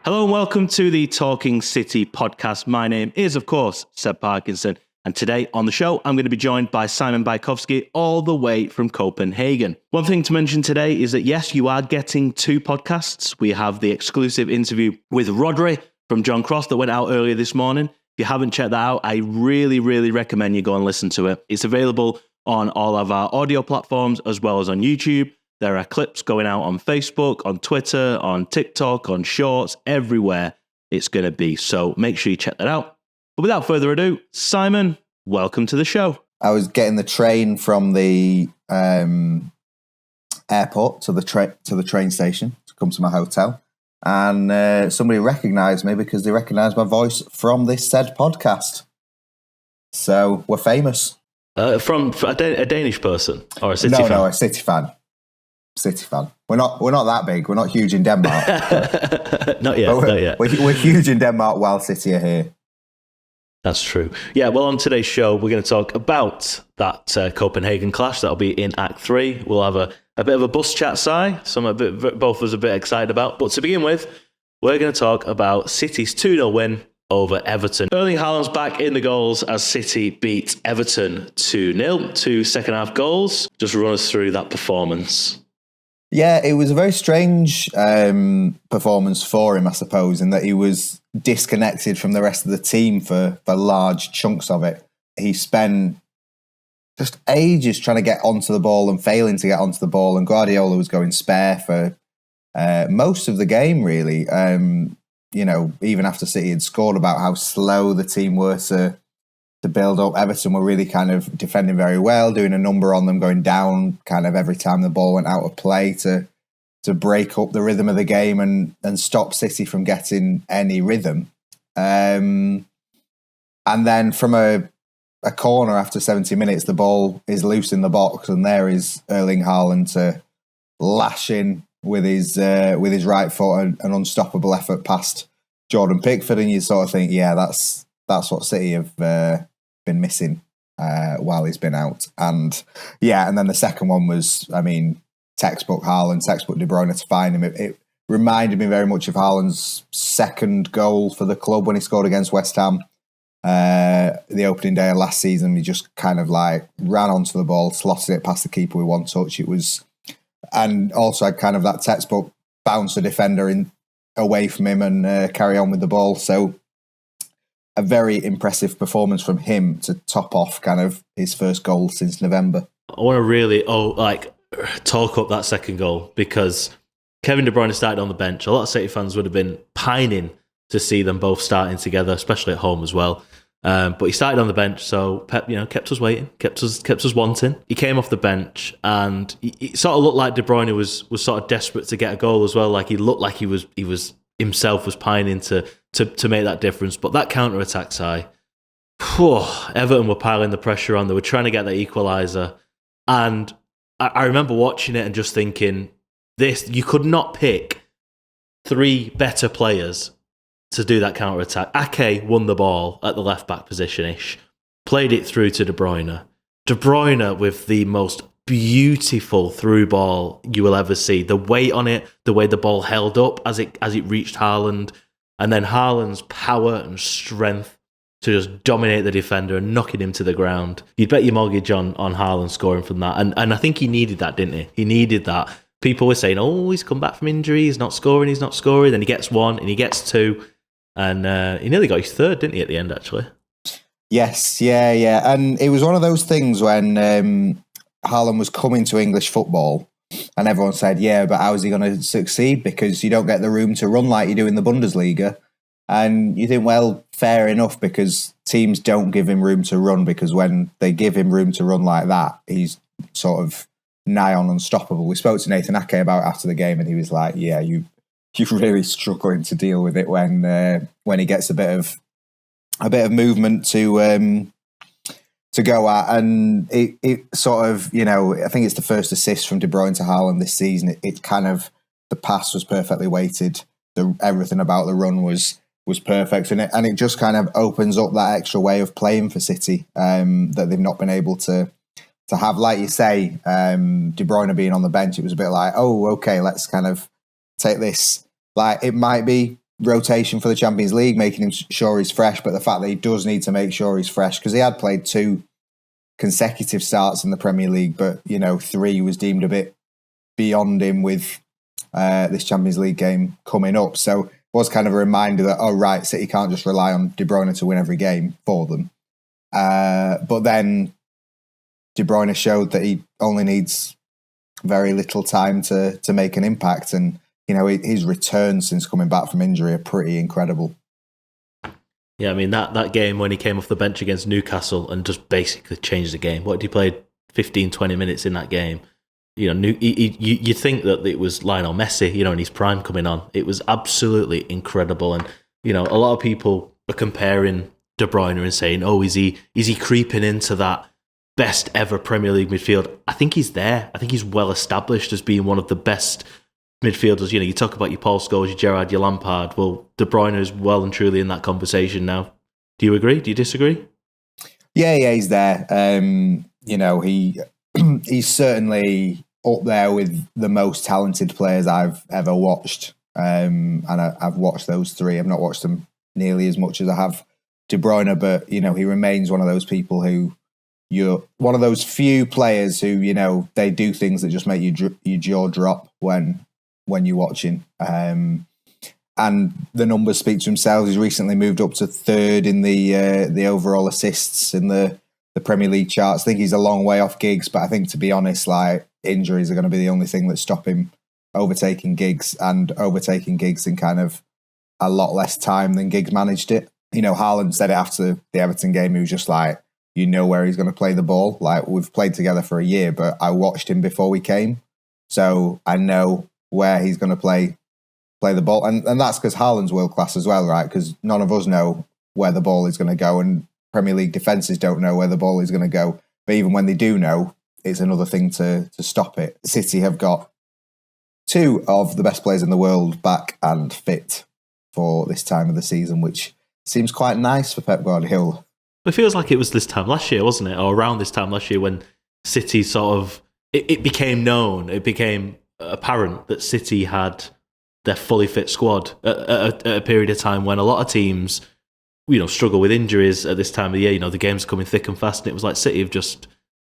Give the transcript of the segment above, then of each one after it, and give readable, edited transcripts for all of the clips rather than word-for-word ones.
Hello and welcome to the Talking City podcast. My name is, of course, Seb Parkinson. And today on the show, I'm going to be joined by Simon Bajkowski all the way from Copenhagen. One thing to mention today is that, yes, you are getting two podcasts. We have the exclusive interview with Rodri from John Cross that went out earlier this morning. If you haven't checked that out, I really recommend you go and listen to it. It's available on all of our audio platforms as well as on YouTube. There are clips going out on Facebook, on Twitter, on TikTok, on Shorts, everywhere it's going to be. So make sure you check that out. But without further ado, Simon, welcome to the show. I was getting the train from the airport to the train station to come to my hotel. And somebody recognised me because they recognised my voice from this said podcast. So we're famous. From a Danish person or a City fan? No, a City fan. City fan. We're not that big. We're not huge in Denmark. Not yet. We're huge in Denmark while City are here. That's true. Yeah, well, on today's show, we're going to talk about that Copenhagen clash. That'll be in Act 3. We'll have a bit of a bus chat, both of us a bit excited about. But to begin with, we're going to talk about City's 2-0 win over Everton. Erling Haaland's back in the goals as City beat Everton 2-0. 2 second-half goals. Just run us through that performance. Yeah, it was a very strange performance for him, I suppose, in that he was disconnected from the rest of the team for large chunks of it. He spent just ages trying to get onto the ball and failing to get onto the ball, and Guardiola was going spare for most of the game, really. Even after City had scored, about how slow the team were to build up. Everton were really kind of defending very well, doing a number on them, going down kind of every time the ball went out of play to break up the rhythm of the game and stop City from getting any rhythm. And then from a corner after 70 minutes, the ball is loose in the box, and there is Erling Haaland to lash in with his right foot, an unstoppable effort past Jordan Pickford, and you sort of think, yeah, that's what City have been missing while he's been out. And then the second one was, textbook Haaland, textbook De Bruyne to find him. It reminded me very much of Haaland's second goal for the club when he scored against West Ham the opening day of last season. He just kind of like ran onto the ball, slotted it past the keeper with one touch. And also had kind of that textbook bounce the defender away from him and carry on with the ball. So a very impressive performance from him to top off kind of his first goal since November. I want to really talk up that second goal because Kevin De Bruyne started on the bench. A lot of City fans would have been pining to see them both starting together, especially at home as well. But he started on the bench, so Pep, kept us waiting, kept us wanting. He came off the bench, and it sort of looked like De Bruyne was sort of desperate to get a goal as well. Like he looked like he was himself was pining to make that difference. But that counter attack side, Everton were piling the pressure on. They were trying to get that equaliser, and I remember watching it and just thinking, you could not pick 3 better players to do that counter-attack. Ake won the ball at the left-back position-ish, played it through to De Bruyne. De Bruyne with the most beautiful through ball you will ever see. The weight on it, the way the ball held up as it reached Haaland, and then Haaland's power and strength to just dominate the defender and knocking him to the ground. You'd bet your mortgage on Haaland scoring from that. And I think he needed that, didn't he? He needed that. People were saying, he's come back from injury, he's not scoring. Then he gets 1 and he gets 2. And he nearly got his 3rd, didn't he, at the end, actually? Yes, yeah. And it was one of those things when Haaland was coming to English football and everyone said, yeah, but how is he going to succeed? Because you don't get the room to run like you do in the Bundesliga. And you think, well, fair enough, because teams don't give him room to run, because when they give him room to run like that, he's sort of nigh on unstoppable. We spoke to Nathan Ake about it after the game, and he was like, yeah, you're really struggling to deal with it when he gets a bit of movement to go at. And it sort of, I think it's the first assist from De Bruyne to Haaland this season. It kind of, the pass was perfectly weighted. Everything about the run was perfect, and it just kind of opens up that extra way of playing for City that they've not been able to have. Like you say, De Bruyne being on the bench, it was a bit like, oh, okay, let's kind of take this. Like, it might be rotation for the Champions League, making him sure he's fresh, but the fact that he does need to make sure he's fresh, because he had played 2 consecutive starts in the Premier League, but 3 was deemed a bit beyond him with this Champions League game coming up. So it was kind of a reminder that, City can't just rely on De Bruyne to win every game for them. But then De Bruyne showed that he only needs very little time to make an impact, and his returns since coming back from injury are pretty incredible. Yeah, I mean, that game when he came off the bench against Newcastle and just basically changed the game. What did he play? 15, 20 minutes in that game. You think that it was Lionel Messi, in his prime coming on. It was absolutely incredible. And, a lot of people are comparing De Bruyne and saying, is he creeping into that best ever Premier League midfield? I think he's there. I think he's well established as being one of the best midfielders. You talk about your Paul Scholes, your Gerrard, your Lampard. Well, De Bruyne is well and truly in that conversation now. Do you agree? Do you disagree? Yeah, he's there. He's certainly up there with the most talented players I've ever watched. And I've watched those 3. I've not watched them nearly as much as I have De Bruyne, but he remains one of those people who you're one of those few players who they do things that just make your jaw drop when you're watching. And the numbers speak to themselves. He's recently moved up to 3rd in the overall assists in the Premier League charts. I think he's a long way off Giggs, but I think, to be honest, injuries are going to be the only thing that stop him overtaking Giggs in kind of a lot less time than Giggs managed it. Haaland said it after the Everton game. He was just like, where he's going to play the ball. We've played together for a year, but I watched him before we came, so I know where he's going to play the ball. And that's because Haaland's world class as well, right? Because none of us know where the ball is going to go, and Premier League defences don't know where the ball is going to go. But even when they do know, it's another thing to stop it. City have got 2 of the best players in the world back and fit for this time of the season, which seems quite nice for Pep Guardiola. It feels like it was this time last year, wasn't it? Or around this time last year when City sort of... It became known, it became apparent that City had their fully fit squad at a period of time when a lot of teams, struggle with injuries at this time of the year. The game's coming thick and fast, and it was like City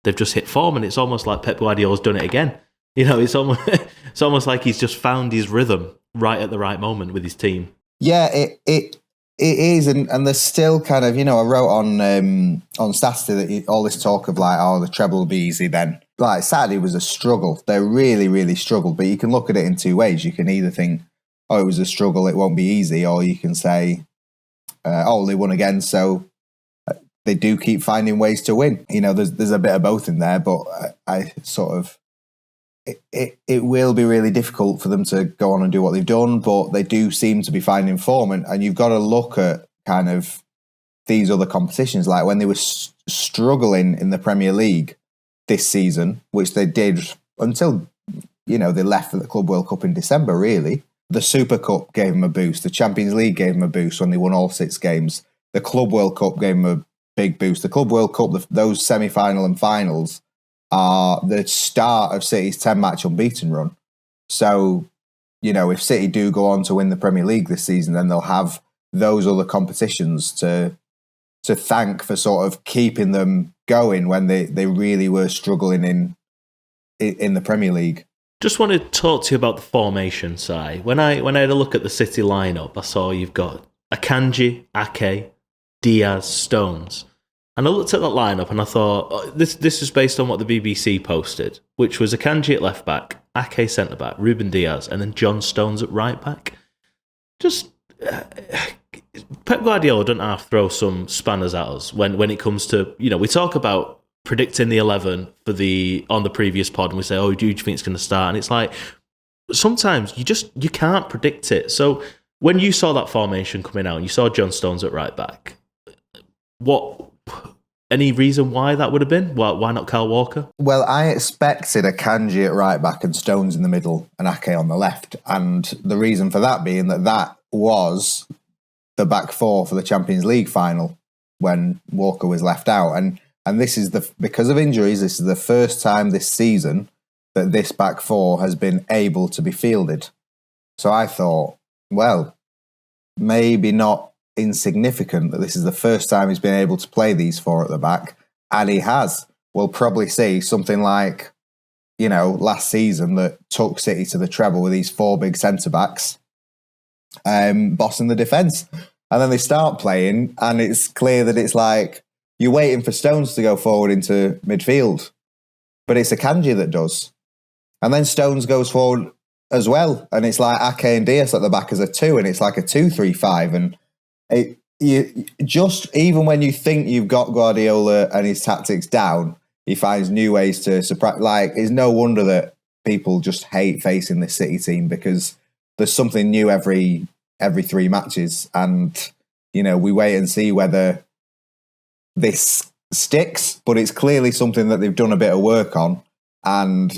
they've just hit form, and it's almost like Pep Guardiola's done it again. It's almost like he's just found his rhythm right at the right moment with his team. Yeah, it is, and there's still kind of, I wrote on Saturday that all this talk of the treble will be easy then. Saturday was a struggle. They really, really struggled, but you can look at it in 2 ways. You can either think, it was a struggle, it won't be easy, or you can say, they won again, so they do keep finding ways to win. There's a bit of both in there, but I sort of... It will be really difficult for them to go on and do what they've done, but they do seem to be finding form. And you've got to look at kind of these other competitions, like when they were struggling in the Premier League this season, which they did until, they left for the Club World Cup in December, really. The Super Cup gave them a boost. The Champions League gave them a boost when they won all 6 games. The Club World Cup gave them a big boost. The Club World Cup, those semi-final and finals, are the start of City's 10-match unbeaten run. So, if City do go on to win the Premier League this season, then they'll have those other competitions to thank for sort of keeping them going when they really were struggling in the Premier League. Just want to talk to you about the formation side. When I had a look at the City lineup, I saw you've got Akanji, Ake, Diaz, Stones. And I looked at that lineup and I thought, this is based on what the BBC posted, which was Akanji at left back, Ake centre back, Ruben Diaz, and then John Stones at right back. Just Pep Guardiola doesn't have to throw some spanners at us when it comes to, we talk about predicting the 11 on the previous pod, and we say, who do you think it's going to start? And it's like, sometimes you can't predict it. So when you saw that formation coming out and you saw John Stones at right back, any reason why that would have been? Why not Kyle Walker? Well, I expected Akanji at right back and Stones in the middle and Ake on the left. And the reason for that being that was the back 4 for the Champions League final when Walker was left out. And this is because of injuries, this is the first time this season that this back 4 has been able to be fielded. So I thought, well, maybe not insignificant that this is the first time he's been able to play these four at the back, and he has. We'll probably see something like, last season that took City to the treble with these four big centre-backs bossing the defence. And then they start playing, and it's clear that it's like you're waiting for Stones to go forward into midfield, but it's Akanji that does. And then Stones goes forward as well, and it's like Ake and Diaz at the back as a two, and it's like a 2-3-5. And even when you think you've got Guardiola and his tactics down, he finds new ways to surprise. Like, it's no wonder that people just hate facing this City team, because there's something new every 3 matches, and we wait and see whether this sticks. But it's clearly something that they've done a bit of work on, and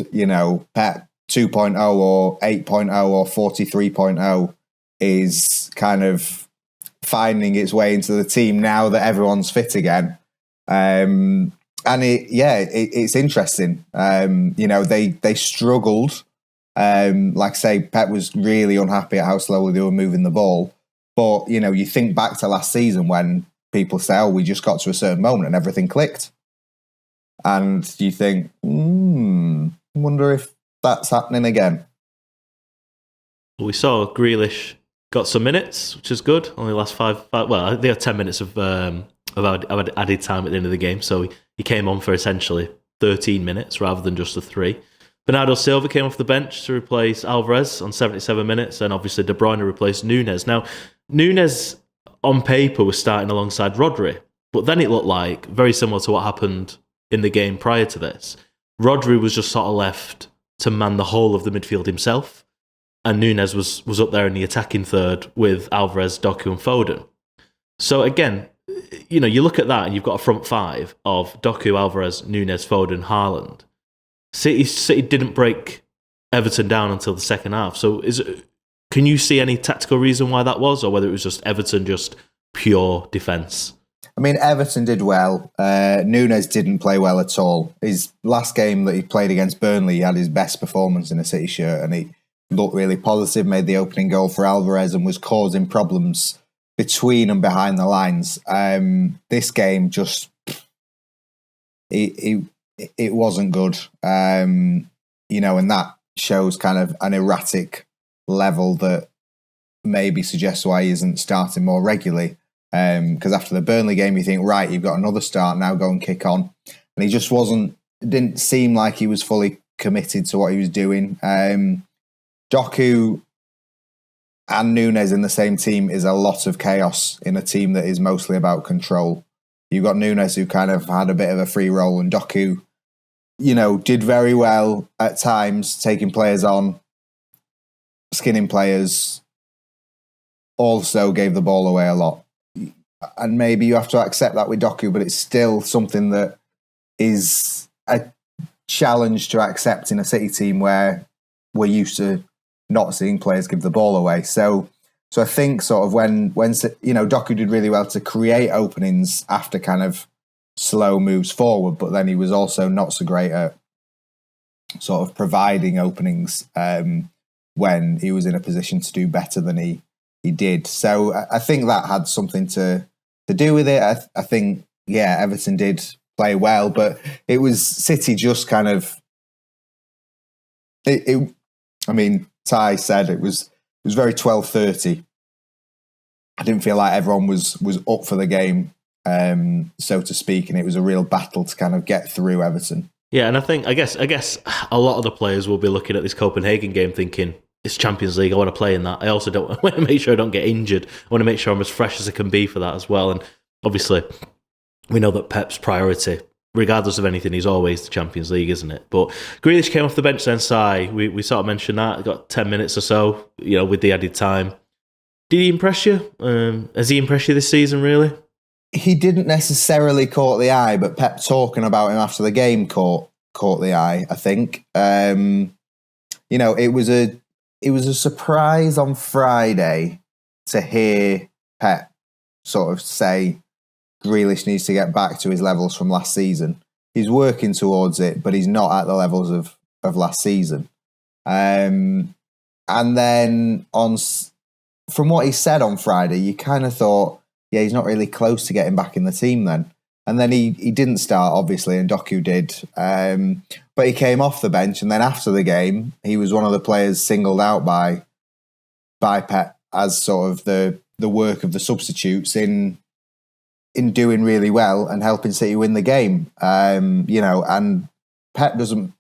Pep 2.0 or 8.0 or 43.0 is kind of finding its way into the team now that everyone's fit again. And it's interesting. They struggled. Like I say, Pep was really unhappy at how slowly they were moving the ball. But, you think back to last season when people say, we just got to a certain moment and everything clicked. And you think, wonder if that's happening again. We saw Grealish got some minutes, which is good. Only last five. Well, they had 10 minutes of added time at the end of the game. So he came on for essentially 13 minutes rather than just the 3. Bernardo Silva came off the bench to replace Alvarez on 77 minutes, and obviously De Bruyne replaced Nunes. Now, Nunes on paper was starting alongside Rodri, but then it looked like, very similar to what happened in the game prior to this, Rodri was just sort of left to man the whole of the midfield himself, and Nunes was up there in the attacking third with Alvarez, Doku and Foden. So again, you look at that and you've got a front 5 of Doku, Alvarez, Nunes, Foden, Haaland. City didn't break Everton down until the second half. So can you see any tactical reason why that was, or whether it was just Everton just pure defence? I mean, Everton did well. Nunes didn't play well at all. His last game that he played against Burnley, he had his best performance in a City shirt, and he looked really positive, made the opening goal for Alvarez and was causing problems between and behind the lines. This game just... It wasn't good, and that shows kind of an erratic level that maybe suggests why he isn't starting more regularly. Because after the Burnley game, you think, right, you've got another start, now go and kick on. And he just didn't seem like he was fully committed to what he was doing. Doku and Nunes in the same team is a lot of chaos in a team that is mostly about control. You've got Nunes, who kind of had a bit of a free role, and Doku, did very well at times, taking players on, skinning players, also gave the ball away a lot. And maybe you have to accept that with Doku, but it's still something that is a challenge to accept in a City team where we're used to not seeing players give the ball away. So I think sort of when Doku did really well to create openings after kind of slow moves forward, but then he was also not so great at sort of providing openings when he was in a position to do better than he did. So I think that had something to do with it. I think, Everton did play well, but it was City just kind of... Ty said it was very 12:30. I didn't feel like everyone was up for the game, so to speak, and it was a real battle to kind of get through Everton. Yeah, and I guess a lot of the players will be looking at this Copenhagen game thinking, it's Champions League, I want to play in that. I also don't want to make sure I don't get injured. I want to make sure I'm as fresh as I can be for that as well. And obviously, we know that Pep's priority, regardless of anything, is always the Champions League, isn't it? But Grealish came off the bench then, Si. We sort of mentioned that. He got 10 minutes or so, with the added time. Did he impress you? Has he impressed you this season, really? He didn't necessarily caught the eye, but Pep talking about him after the game caught the eye, I think. It was a surprise on Friday to hear Pep sort of say Grealish needs to get back to his levels from last season. He's working towards it, but he's not at the levels of last season. And then on from what he said on Friday, you kind of thought, yeah, he's not really close to getting back in the team then. And then he didn't start, obviously, and Doku did. But he came off the bench, and then after the game, he was one of the players singled out by Pep as sort of the work of the substitutes in doing really well and helping City win the game. And Pep doesn't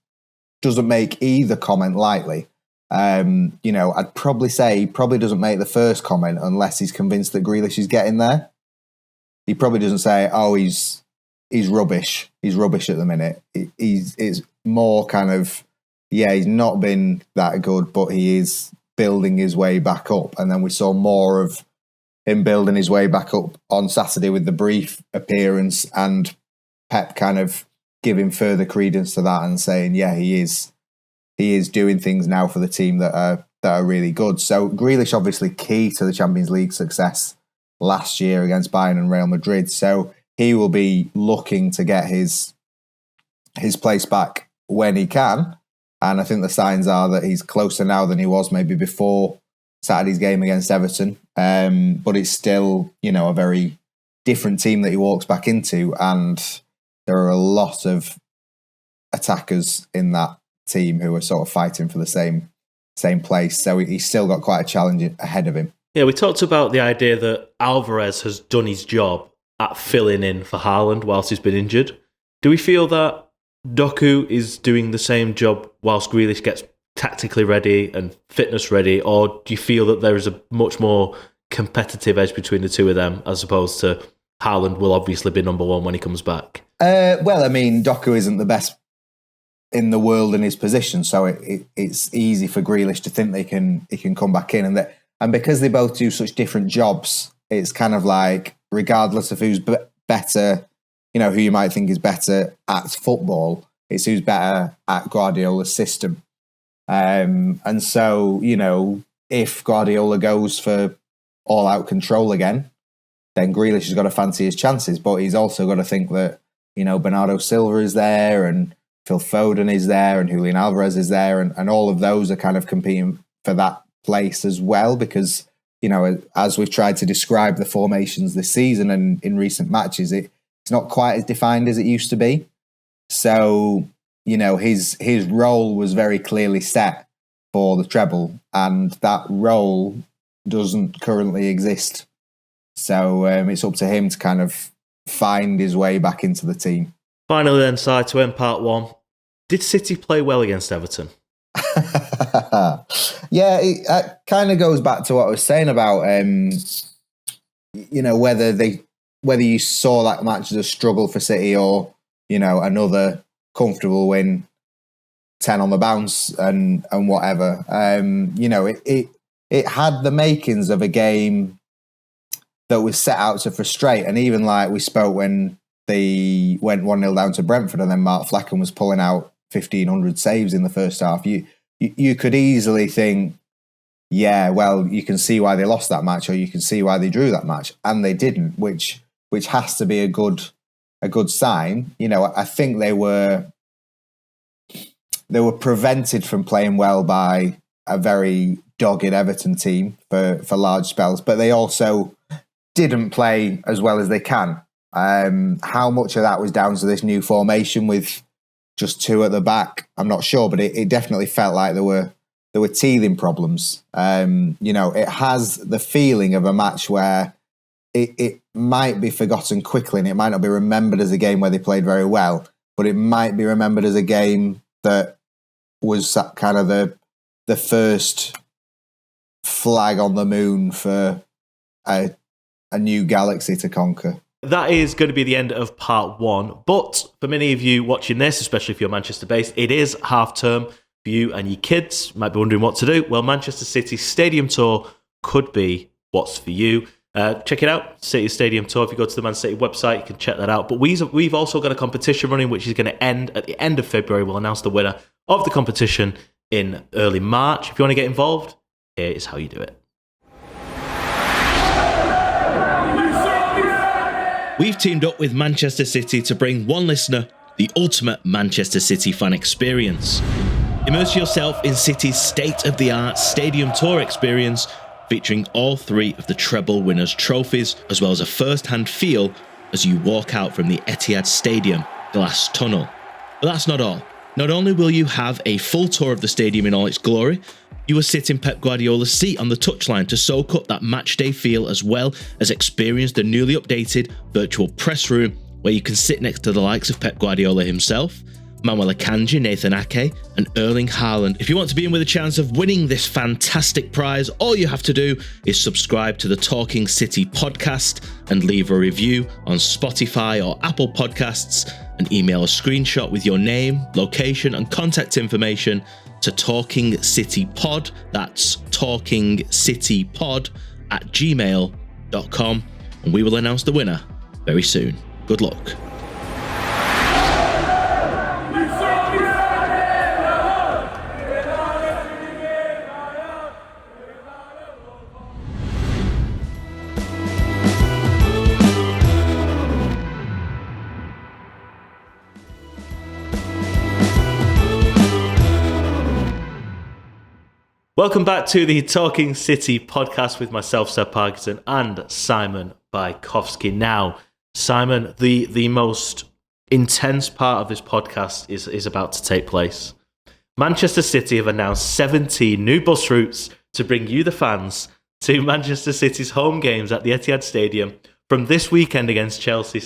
make either comment lightly. I'd probably say he probably doesn't make the first comment unless he's convinced that Grealish is getting there. He probably doesn't say, "Oh, he's rubbish. He's rubbish at the minute." It's more kind of, yeah, he's not been that good, but he is building his way back up. And then we saw more of him building his way back up on Saturday with the brief appearance, and Pep kind of giving further credence to that and saying, yeah, he is doing things now for the team that are really good. So Grealish obviously key to the Champions League success last year against Bayern and Real Madrid. So he will be looking to get his place back when he can. And I think the signs are that he's closer now than he was maybe before Saturday's game against Everton. But it's still, a very different team that he walks back into. And there are a lot of attackers in that team who are sort of fighting for the same place. So he's still got quite a challenge ahead of him. Yeah, we talked about the idea that Alvarez has done his job at filling in for Haaland whilst he's been injured. Do we feel that Doku is doing the same job whilst Grealish gets tactically ready and fitness ready, or do you feel that there is a much more competitive edge between the two of them as opposed to Haaland will obviously be number one when he comes back? Doku isn't the best in the world in his position, so it's easy for Grealish to think he can come back in, and because they both do such different jobs, it's kind of like, regardless of who's better, who you might think is better at football, it's who's better at Guardiola's system. And so, if Guardiola goes for all-out control again, then Grealish has got to fancy his chances, but he's also got to think that, Bernardo Silva is there, and Phil Foden is there, and Julian Alvarez is there, and all of those are kind of competing for that place as well, because, as we've tried to describe the formations this season and in recent matches, it's not quite as defined as it used to be. So, his role was very clearly set for the treble, and that role doesn't currently exist. So it's up to him to kind of find his way back into the team. Finally then, Si, to end part one, did City play well against Everton? Yeah, it kind of goes back to what I was saying about, whether you saw that match as a struggle for City or, another comfortable win, 10 on the bounce and whatever. It had the makings of a game that was set out to frustrate. And even like we spoke when they went 1-0 down to Brentford and then Mark Flecken was pulling out 1,500 saves in the first half, you could easily think, yeah, well, you can see why they lost that match, or you can see why they drew that match, and they didn't, which has to be a good sign. I think they were prevented from playing well by a very dogged Everton team for large spells, but they also didn't play as well as they can. How much of that was down to this new formation with just two at the back, I'm not sure, but it definitely felt like there were teething problems. It has the feeling of a match where it might be forgotten quickly, and it might not be remembered as a game where they played very well, but it might be remembered as a game that was kind of the first flag on the moon for a new galaxy to conquer. That is going to be the end of part one. But for many of you watching this, especially if you're Manchester based, it is half term for you and your kids. Might be wondering what to do. Well, Manchester City's stadium tour could be what's for you. Check it out, City Stadium Tour. If you go to the Man City website, you can check that out. But we've also got a competition running, which is going to end at the end of February. We'll announce the winner of the competition in early March. If you want to get involved, here is how you do it. We've teamed up with Manchester City to bring one listener the ultimate Manchester City fan experience. Immerse yourself in City's state-of-the-art stadium tour experience featuring all 3 of the treble winners' trophies, as well as a first-hand feel as you walk out from the Etihad Stadium glass tunnel. But that's not all. Not only will you have a full tour of the stadium in all its glory, you will sit in Pep Guardiola's seat on the touchline to soak up that matchday feel, as well as experience the newly updated virtual press room where you can sit next to the likes of Pep Guardiola himself, Manuel Akanji, Nathan Ake, and Erling Haaland. If you want to be in with a chance of winning this fantastic prize, all you have to do is subscribe to the Talking City podcast and leave a review on Spotify or Apple Podcasts, and email a screenshot with your name, location, and contact information to talkingcitypod, that's talkingcitypod@gmail.com, and we will announce the winner very soon. Good luck. Welcome back to the Talking City podcast with myself, Seb Parkinson, and Simon Bajkowski. Now, Simon, the most intense part of this podcast is about to take place. Manchester City have announced 17 new bus routes to bring you, the fans, to Manchester City's home games at the Etihad Stadium from this weekend against Chelsea.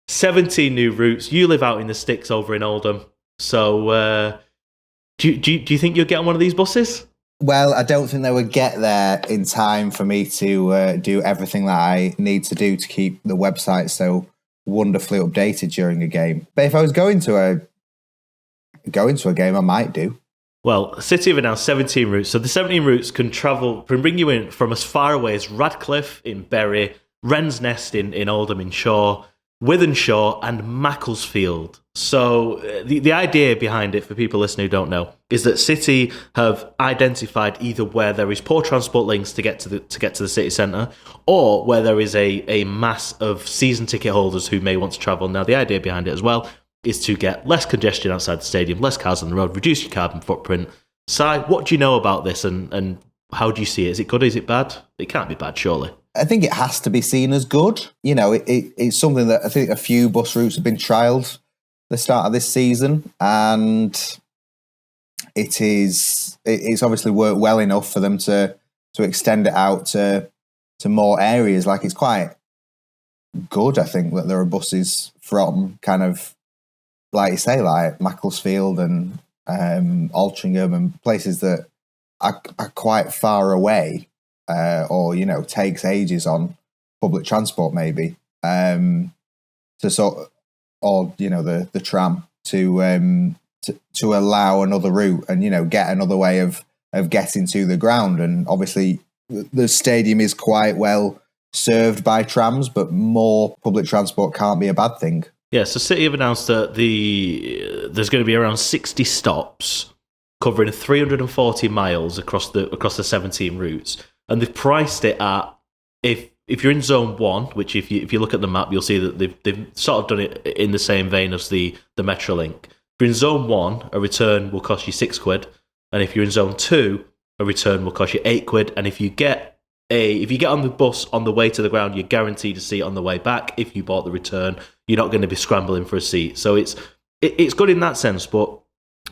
17 new routes. You live out in the sticks over in Oldham. So, do you think you'll get on one of these buses? Well, I don't think they would get there in time for me to do everything that I need to do to keep the website so wonderfully updated during a game. But if I was going to a game, I might do. Well, City have announced 17 routes. So the 17 routes can bring you in from as far away as Radcliffe in Bury, Wren's Nest in Oldham in Shaw, Wythenshawe, and Macclesfield. So the idea behind it, for people listening who don't know, is that City have identified either where there is poor transport links to get to the city centre, or where there is a mass of season ticket holders who may want to travel. Now, the idea behind it as well is to get less congestion outside the stadium, less cars on the road, reduce your carbon footprint. Si, what do you know about this, and how do you see it? Is it good? Is it bad? It can't be bad, surely. I think it has to be seen as good. You know, it's something that I think a few bus routes have been trialled the start of this season, and it's obviously worked well enough for them to extend it out to more areas. Like, it's quite good, I think, that there are buses from kind of, like you say, like Macclesfield and Altrincham and places that are quite far away, or, you know, takes ages on public transport maybe, or, you know, the tram to allow another route and, you know, get another way of getting to the ground. And obviously the stadium is quite well served by trams, but more public transport can't be a bad thing. Yeah, so City have announced that there's going to be around 60 stops covering 340 miles across the 17 routes, and they've priced it at, if you're in Zone 1, which if you look at the map, you'll see that they've sort of done it in the same vein as the Metrolink. If you're in Zone 1, a return will cost you £6, and if you're in Zone 2, a return will cost you £8, and if you get on the bus on the way to the ground, you're guaranteed a seat on the way back. If you bought the return, you're not going to be scrambling for a seat. So it's good in that sense, but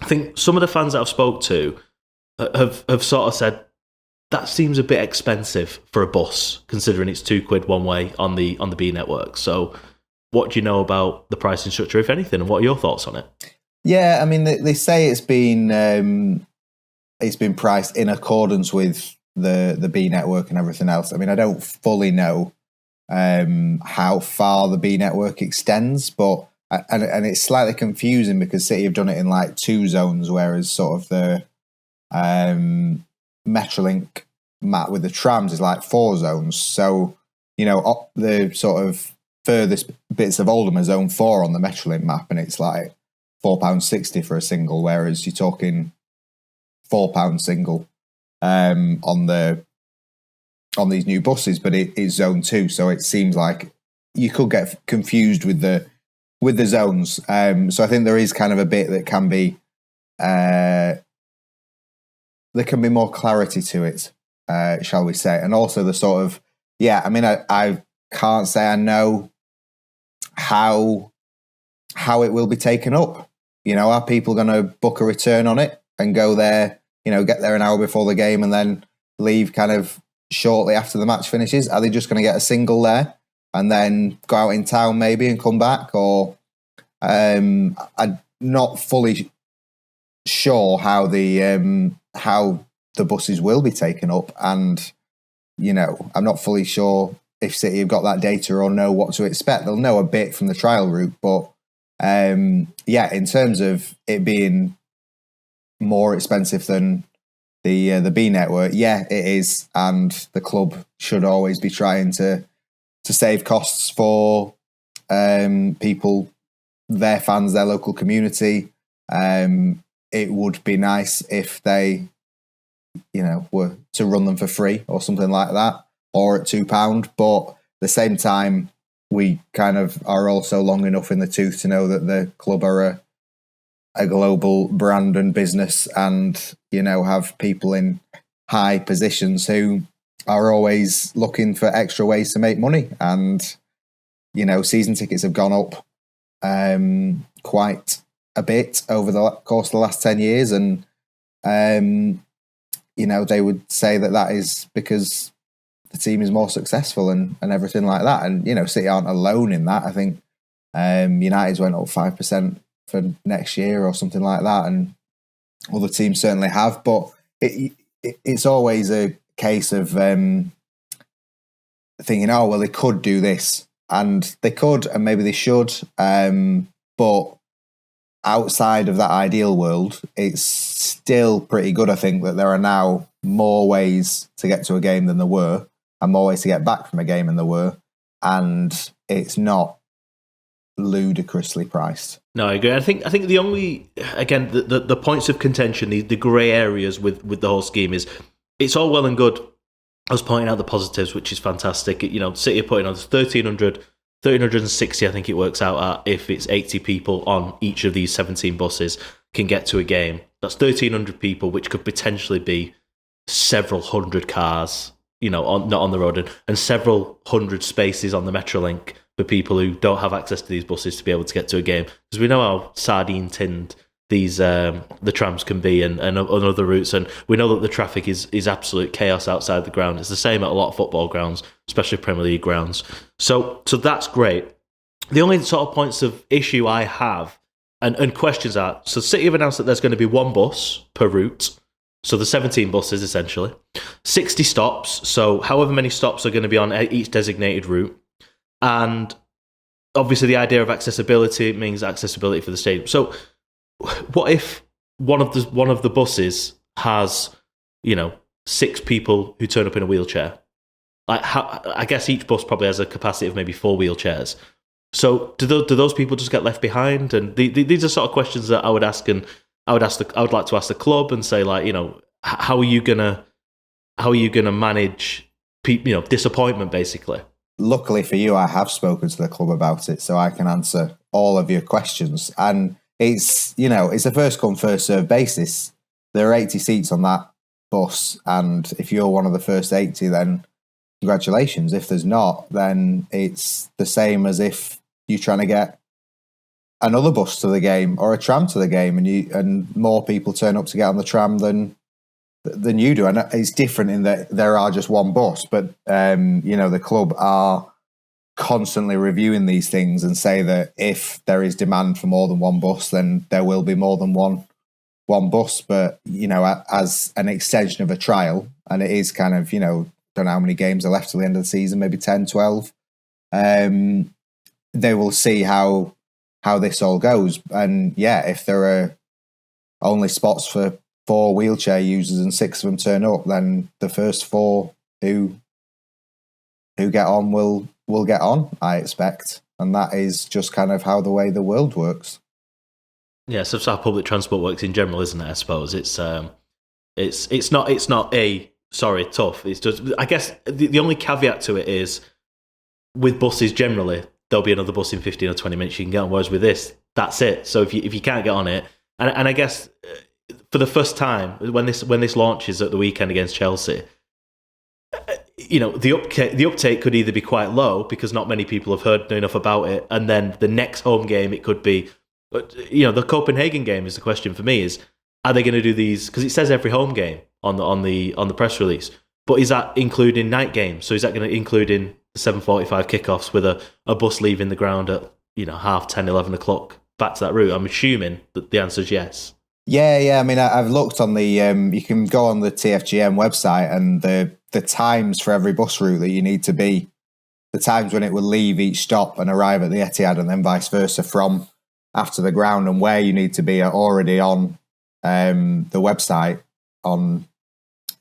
I think some of the fans that I've spoke to have sort of said that seems a bit expensive for a bus, considering it's £2 one way on the B network. So what do you know about the pricing structure, if anything, and what are your thoughts on it? Yeah, I mean, they say it's been priced in accordance with the B network and everything else. I mean, I don't fully know how far the B network extends, but and it's slightly confusing because City have done it in like 2 zones, whereas sort of the Metrolink map with the trams is like 4 zones. So, you know, the sort of furthest bits of Oldham are Zone 4 on the Metrolink map, and it's like £4.60 for a single, whereas you're talking £4 single on these new buses, but it is Zone 2, so it seems like you could get confused with the zones. So I think there is kind of a bit that can be there can be more clarity to it. shall we say. And also the sort of, I mean, I can't say I know how it will be taken up. Are people going to book a return on it and go there, get there an hour before the game and then leave kind of shortly after the match finishes? Are they just going to get a single there and then go out in town maybe and come back? Or I'm not fully sure how the buses will be taken up, and I'm not fully sure if City have got that data or know what to expect. They'll know a bit from the trial route, but in terms of it being more expensive than the B network, it is, and the club should always be trying to save costs for people, their fans, their local community. It would be nice if they, were to run them for free or something like that, or at £2. But at the same time, we kind of are also long enough in the tooth to know that the club are a global brand and business, and have people in high positions who are always looking for extra ways to make money. And season tickets have gone up quite a bit over the course of the last 10 years, and they would say that is because the team is more successful and everything like that. And City aren't alone in that. I think United's went up 5% for next year or something like that, and other teams certainly have. But it's always a case of thinking, oh well, they could do this, and they could, and maybe they should. But outside of that ideal world, it's still pretty good, I think, that there are now more ways to get to a game than there were, and more ways to get back from a game than there were, and it's not ludicrously priced. No, I agree. I think the only, again, the points of contention, the grey areas with the whole scheme is, it's all well and good. I was pointing out the positives, which is fantastic. City are putting on 1,360, I think it works out at, if it's 80 people on each of these 17 buses can get to a game. That's 1,300 people, which could potentially be several hundred cars, not on the road, and several hundred spaces on the Metrolink for people who don't have access to these buses to be able to get to a game. Because we know how sardine tinned these the trams can be, and other routes, and we know that the traffic is absolute chaos outside the ground. It's the same at a lot of football grounds, especially Premier League grounds. So that's great. The only sort of points of issue I have and questions are, so City have announced that there's going to be one bus per route. So the 17 buses, essentially. 60 stops, so however many stops are going to be on each designated route. And obviously the idea of accessibility means accessibility for the stadium. So what if one of the buses has, 6 people who turn up in a wheelchair? I guess each bus probably has a capacity of maybe 4 wheelchairs. So do those people just get left behind? And these are sort of questions that I would ask, and I would like to ask the club and say, how are you gonna manage disappointment, basically? Luckily for you, I have spoken to the club about it, so I can answer all of your questions. And it's a first come, first served basis. There are 80 seats on that bus, and if you're one of the first 80, then congratulations. If there's not, then it's the same as if you're trying to get another bus to the game or a tram to the game, and more people turn up to get on the tram than you do. And it's different in that there are just one bus, but the club are constantly reviewing these things and say that if there is demand for more than one bus, then there will be more than one bus. But as an extension of a trial, and it is kind of don't know how many games are left till the end of the season, maybe 10, 12. They will see how this all goes. And if there are only spots for 4 wheelchair users and 6 of them turn up, then the first 4 who get on will get on, I expect. And that is just kind of how the way the world works. Yeah, so it's how public transport works in general, isn't it? I suppose it's not tough. It's just, I guess the only caveat to it is, with buses generally, there'll be another bus in 15 or 20 minutes you can get on. Whereas with this, that's it. So if you can't get on it, and I guess for the first time when this launches at the weekend against Chelsea, the uptake could either be quite low because not many people have heard enough about it, and then the next home game it could be, the Copenhagen game is the question for me is, are they going to do these? Because it says every home game on the press release, but is that including night games? So is that going to include in the 7:45 kickoffs with a bus leaving the ground at 10:30, 11 o'clock back to that route? I'm assuming that the answer is yes. Yeah. I mean, I've looked on the. You can go on the TFGM website, and the times for every bus route that you need to be, the times when it will leave each stop and arrive at the Etihad, and then vice versa from after the ground, and where you need to be are already on the website on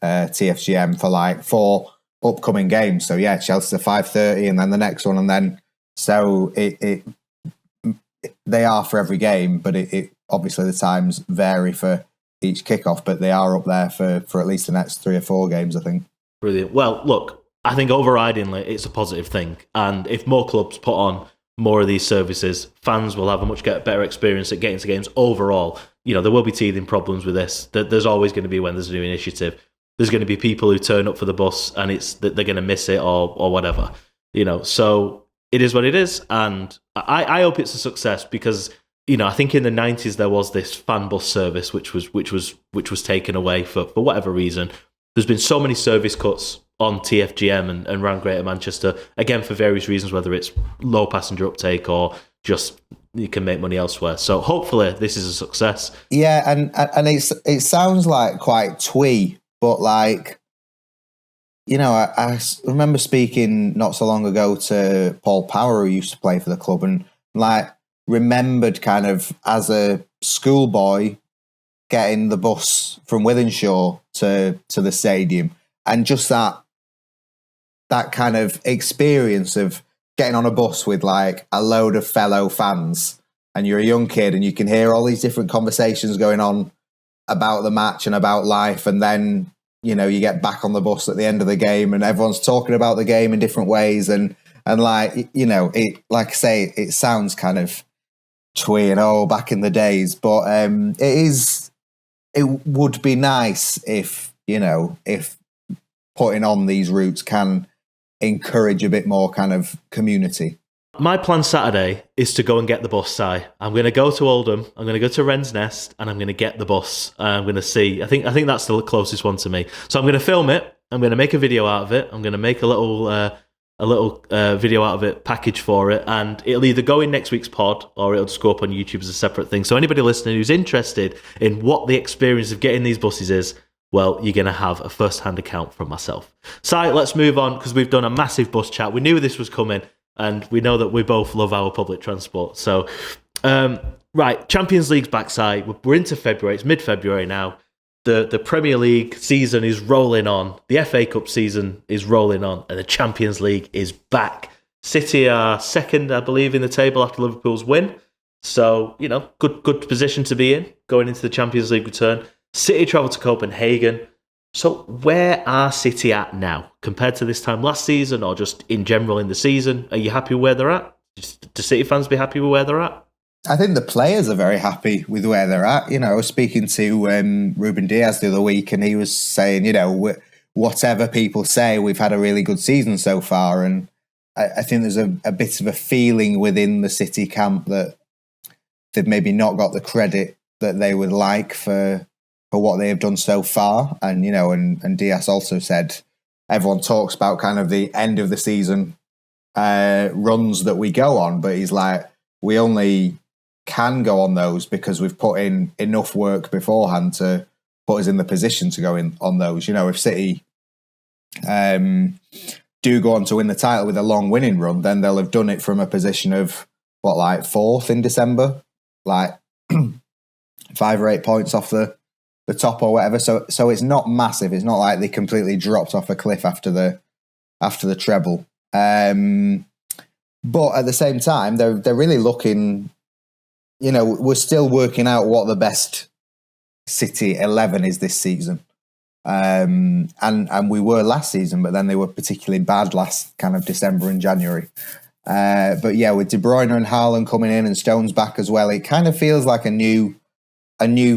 TFGM for 4 upcoming games. So yeah, Chelsea's at 5:30, and then the next one, and then so they are for every game, but it obviously the times vary for each kickoff, but they are up there for at least the next 3 or 4 games, I think. Brilliant. Well, look, I think overridingly it's a positive thing, and if more clubs put on more of these services, fans will have a much better experience at getting to games overall. There will be teething problems with this. There's always going to be when there's a new initiative. There's going to be people who turn up for the bus and it's that they're going to miss it or whatever. So it is what it is, and I hope it's a success because I think in the 90s there was this fan bus service which was taken away for whatever reason. There's been so many service cuts on TFGM and around Greater Manchester, again for various reasons, whether it's low passenger uptake or just you can make money elsewhere. So hopefully this is a success. Yeah, and it sounds like quite twee, but I remember speaking not so long ago to Paul Power, who used to play for the club, and remembered kind of as a schoolboy getting the bus from Wythenshawe to the stadium, and just that kind of experience of getting on a bus with a load of fellow fans, and you're a young kid and you can hear all these different conversations going on about the match and about life, and then you get back on the bus at the end of the game and everyone's talking about the game in different ways, and it, like I say, it sounds kind of twee and back in the days, but it would be nice if putting on these routes can encourage a bit more kind of community. My plan Saturday is to go and get the bus, Si. I'm going to go to Oldham, I'm going to go to Wren's Nest, and I'm going to get the bus. I'm going to see. I think that's the closest one to me. So I'm going to film it. I'm going to make a video out of it. I'm going to make a little video out of it, package for it, and it'll either go in next week's pod or it'll just go up on YouTube as a separate thing. So anybody listening who's interested in what the experience of getting these buses is, well, you're going to have a first-hand account from myself. Si, let's move on because we've done a massive bus chat. We knew this was coming, and we know that we both love our public transport. So, right, Champions League's back, Si. We're into February. It's mid-February now. The Premier League season is rolling on. The FA Cup season is rolling on. And the Champions League is back. City are second, I believe, in the table after Liverpool's win. So, good position to be in going into the Champions League return. City travel to Copenhagen. So where are City at now compared to this time last season or just in general in the season? Are you happy where they're at? Do City fans be happy with where they're at? I think the players are very happy with where they're at. I was speaking to Ruben Diaz the other week, and he was saying, whatever people say, we've had a really good season so far. And I think there's a bit of a feeling within the City camp that they've maybe not got the credit that they would like for what they have done so far. And, and Diaz also said, everyone talks about kind of the end of the season runs that we go on, but he's like, we only can go on those because we've put in enough work beforehand to put us in the position to go in on those. If City do go on to win the title with a long winning run, then they'll have done it from a position of fourth in December, 5 or 8 points off the top or whatever. So it's not massive. It's not like they completely dropped off a cliff after the treble. But at the same time, they're really looking. We're still working out what the best City 11 is this season. And we were last season, but then they were particularly bad last kind of December and January. But yeah, with De Bruyne and Haaland coming in and Stones back as well, it kind of feels like a new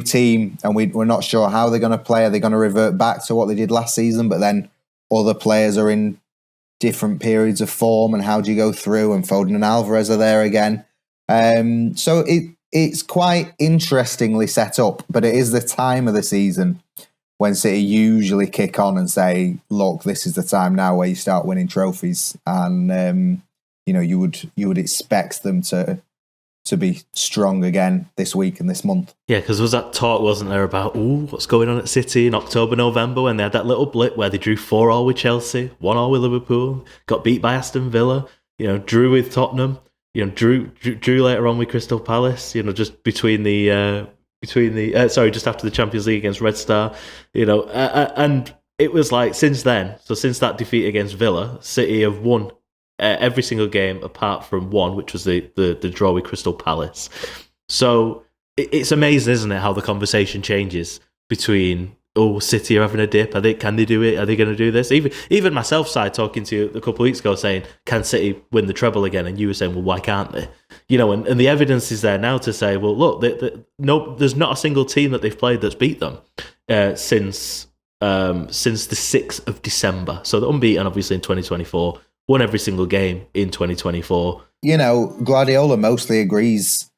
team, and we're not sure how they're going to play. Are they going to revert back to what they did last season, but then other players are in different periods of form, and how do you go through? And Foden and Alvarez are there again. So it's quite interestingly set up, but it is the time of the season when City usually kick on and say, look, this is the time now where you start winning trophies. And, you would expect them to be strong again this week and this month. Yeah, because was that talk, wasn't there, about what's going on at City in October, November, when they had that little blip where they drew 4-4 with Chelsea, 1-1 with Liverpool, got beat by Aston Villa, drew with Tottenham, drew later on with Crystal Palace, just just after the Champions League against Red Star, and it was like since that defeat against Villa, City have won every single game apart from one, which was the draw with Crystal Palace. So it's amazing, isn't it, how the conversation changes between, City are having a dip. Can they do it? Are they going to do this? Even myself, side talking to you a couple of weeks ago, saying, can City win the treble again? And you were saying, well, why can't they? And the evidence is there now to say, well, look, there's not a single team that they've played that's beat them since the 6th of December. So they're unbeaten, obviously, in 2024. Won every single game in 2024. Guardiola mostly agrees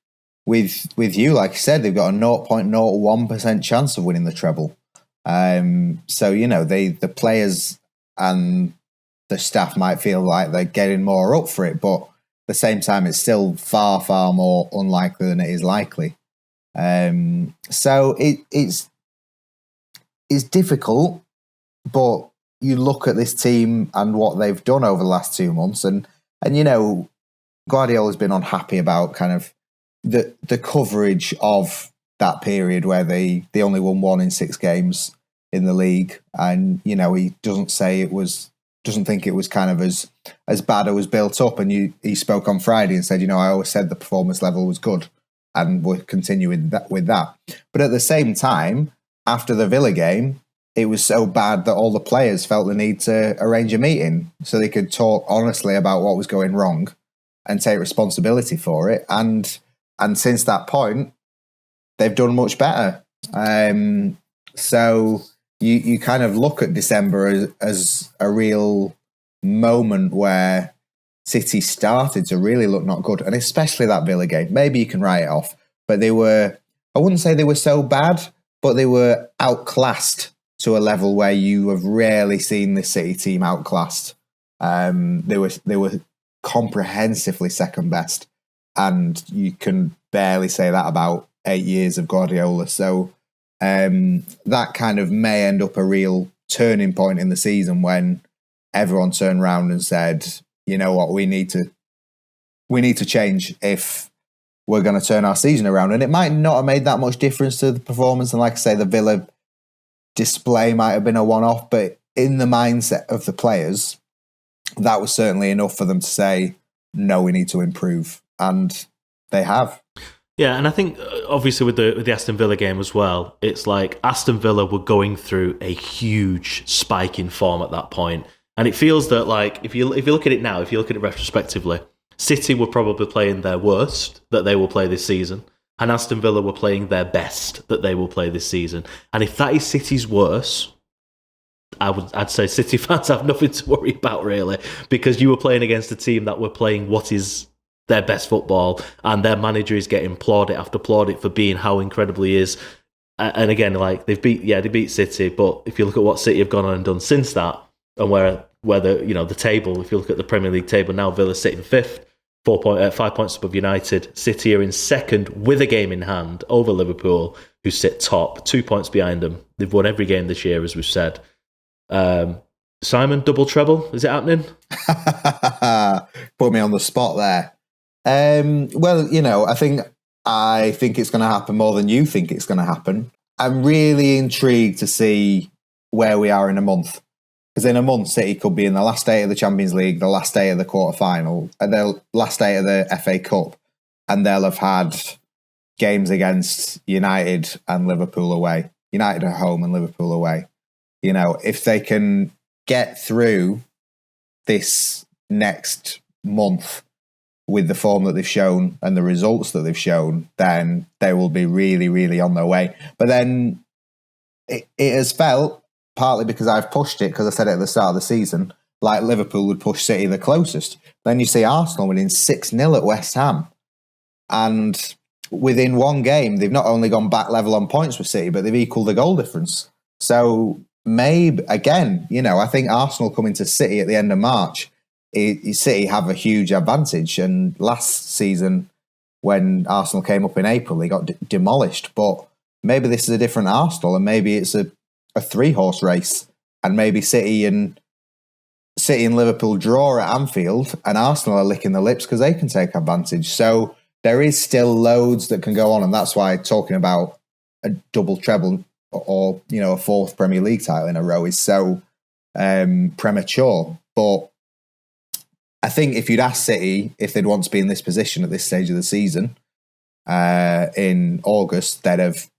with you. Like I said, they've got a 0.01% chance of winning the treble. So the players and the staff might feel like they're getting more up for it, but at the same time, it's still far, far more unlikely than it is likely. So it's difficult, but you look at this team and what they've done over the last 2 months, and Guardiola's been unhappy about kind of the coverage of that period where they only won 1 in 6 games in the league, and he doesn't think it was kind of as bad as was built up. And he spoke on Friday and said, I always said the performance level was good, and we're continuing with that. But at the same time, after the Villa game, it was so bad that all the players felt the need to arrange a meeting so they could talk honestly about what was going wrong and take responsibility for it. And since that point, they've done much better. So you kind of look at December as a real moment where City started to really look not good, and especially that Villa game. Maybe you can write it off, but I wouldn't say they were so bad, but they were outclassed to a level where you have rarely seen this City team outclassed. They were comprehensively second best, and you can barely say that about 8 years of Guardiola. So that kind of may end up a real turning point in the season when everyone turned around and said, you know what, we need to change if we're going to turn our season around. And it might not have made that much difference to the performance. And like I say, the Villa display might have been a one-off, but in the mindset of the players, that was certainly enough for them to say, no, we need to improve. And they have. Yeah, and I think obviously with the Aston Villa game as well, it's like Aston Villa were going through a huge spike in form at that point. And it feels that, like, if you look at it now, if you look at it retrospectively, City were probably playing their worst that they will play this season, and Aston Villa were playing their best that they will play this season. And if that is City's worst, I'd say City fans have nothing to worry about, really, because you were playing against a team that were playing what is their best football, and their manager is getting plaudit after plaudit for being how incredible he is. And again, like they beat City, but if you look at what City have gone on and done since that, and where the table, if you look at the Premier League table now, Villa sitting 5th, 5 points above United. City are in 2nd with a game in hand over Liverpool, who sit top, 2 points behind them. They've won every game this year, as we've said. Simon, double treble, is it happening? Put me on the spot there. Well, I think it's going to happen more than you think it's going to happen. I'm really intrigued to see where we are in a month. Because in a month, City could be in the last day of the Champions League, the last day of the quarter-final, and the last day of the FA Cup, and they'll have had games against United and Liverpool away. United at home and Liverpool away. If they can get through this next month with the form that they've shown and the results that they've shown, then they will be really, really on their way. But then it has felt, partly because I've pushed it, because I said it at the start of the season, like Liverpool would push City the closest. Then you see Arsenal winning 6-0 at West Ham. And within one game, they've not only gone back level on points with City, but they've equalled the goal difference. So maybe, again, I think Arsenal coming to City at the end of March, City have a huge advantage. And last season, when Arsenal came up in April, they got demolished. But maybe this is a different Arsenal, and maybe it's a 3-horse race, and maybe City and Liverpool draw at Anfield, and Arsenal are licking the lips because they can take advantage. So there is still loads that can go on, and that's why talking about a double treble or a fourth Premier League title in a row is so premature. But I think if you'd asked City if they'd want to be in this position at this stage of the season in August, they'd have